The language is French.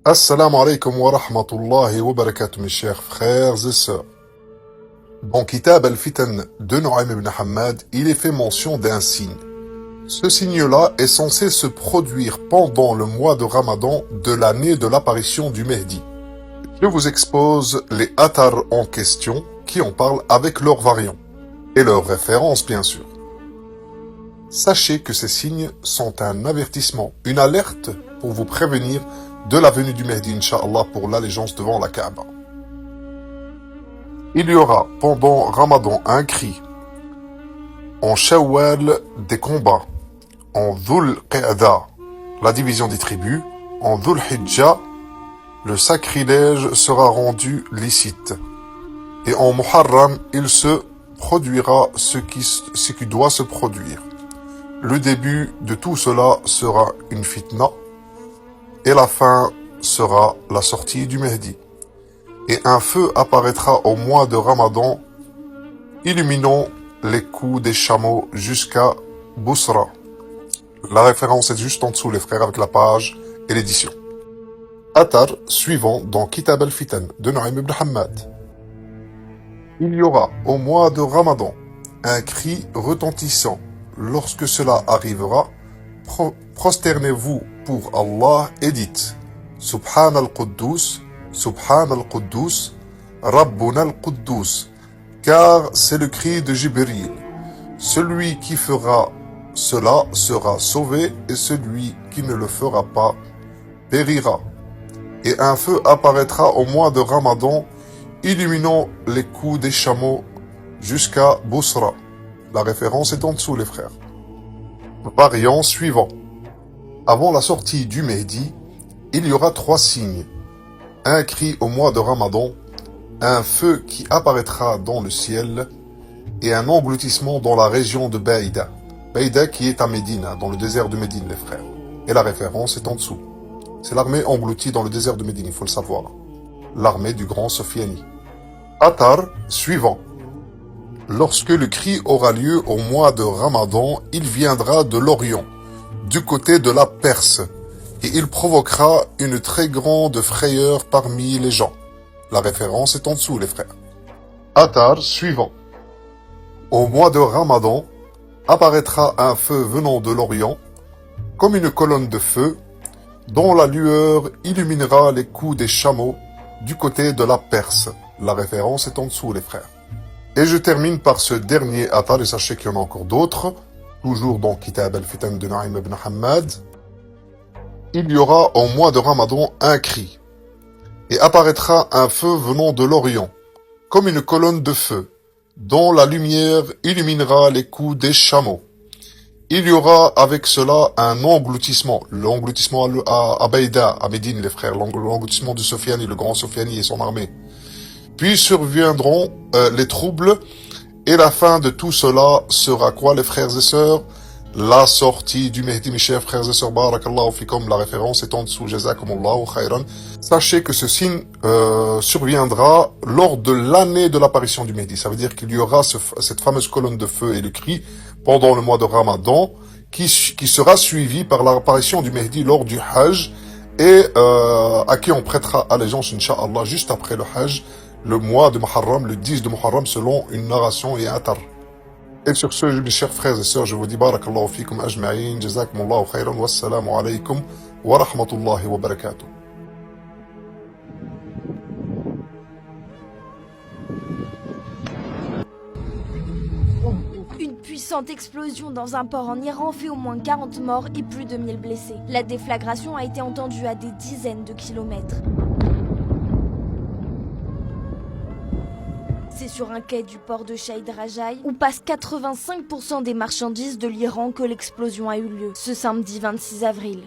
Assalamu alaikum wa rahmatullahi wa barakatuh, mes chers frères et sœurs. Dans Kitab al-Fitan de Nu'aym ibn Hammad, il est fait mention d'un signe. Ce signe-là est censé se produire pendant le mois de Ramadan de l'année de l'apparition du Mehdi. Je vous expose les athars en question qui en parlent avec leurs variants et leurs références bien sûr. Sachez que ces signes sont un avertissement, une alerte pour vous prévenir de la venue du Mehdi, Inch'Allah, pour l'allégeance devant la Kaaba. Il y aura pendant Ramadan un cri, en Shawwal des combats, en Dhul Qa'da la division des tribus, en Dhul Hijjah le sacrilège sera rendu licite, et en Muharram il se produira ce qui doit se produire. Le début de tout cela sera une fitna, et la fin sera la sortie du Mehdi. Et un feu apparaîtra au mois de Ramadan, illuminant les coups des chameaux jusqu'à Bousra. La référence est juste en dessous, les frères, avec la page et l'édition. Athar suivant dans Kitab al-Fitan de Nu'aym ibn Hammad. Il y aura au mois de Ramadan un cri retentissant. Lorsque cela arrivera, prosternez-vous pour Allah et dites Subhan al-Quddus, Subhan al-Quddus, Rabbuna al-Quddus, car c'est le cri de Jibril. Celui qui fera cela sera sauvé et celui qui ne le fera pas périra. Et un feu apparaîtra au mois de Ramadan, illuminant les coups des chameaux jusqu'à Bousra. La référence est en dessous, les frères. Variant suivant. Avant la sortie du Mehdi, il y aura 3 signes. Un cri au mois de Ramadan, un feu qui apparaîtra dans le ciel et un engloutissement dans la région de Baïda. Baïda qui est à Médine, dans le désert de Médine, les frères. Et la référence est en dessous. C'est l'armée engloutie dans le désert de Médine, il faut le savoir. L'armée du grand Sofiani. Athar suivant. Lorsque le cri aura lieu au mois de Ramadan, il viendra de l'Orient, du côté de la Perse, et il provoquera une très grande frayeur parmi les gens. La référence est en dessous, les frères. Athar suivant. Au mois de Ramadan, apparaîtra un feu venant de l'Orient, comme une colonne de feu, dont la lueur illuminera les coups des chameaux du côté de la Perse. La référence est en dessous, les frères. Et je termine par ce dernier athar, et sachez qu'il y en a encore d'autres, toujours dans Kitab al-Fitan de Nu'aym ibn Hammad. Il y aura au mois de Ramadan un cri, et apparaîtra un feu venant de l'Orient, comme une colonne de feu, dont la lumière illuminera les coups des chameaux. Il y aura avec cela un engloutissement, l'engloutissement à Baïda, à Médine, les frères, l'engloutissement de Sofiani, le grand Sofiani et son armée. Puis surviendront les troubles, et la fin de tout cela sera quoi, les frères et sœurs? La sortie du Mehdi, mes chers frères et sœurs. Barakallahu fikum, la référence est en dessous, jazakumullahu khayran. Sachez que ce signe surviendra lors de l'année de l'apparition du Mehdi. Ça veut dire qu'il y aura cette fameuse colonne de feu et le cri pendant le mois de Ramadan, qui sera suivi par l'apparition du Mehdi lors du Hajj, et à qui on prêtera allégeance, Inch'Allah, juste après le Hajj, le mois de Muharram, le 10 de Muharram, selon une narration et un athar. Et sur ce, mes chers frères et sœurs, je vous dis barakallahu fikum ajma'in, jazakumullahu khayran, wassalamu alaykum wa rahmatullahi wa barakatuh. Une puissante explosion dans un port en Iran fait au moins 40 morts et plus de 1000 blessés. La déflagration a été entendue à des dizaines de kilomètres. C'est sur un quai du port de Shahid Rajaï, où passent 85% des marchandises de l'Iran, que l'explosion a eu lieu, ce samedi 26 avril.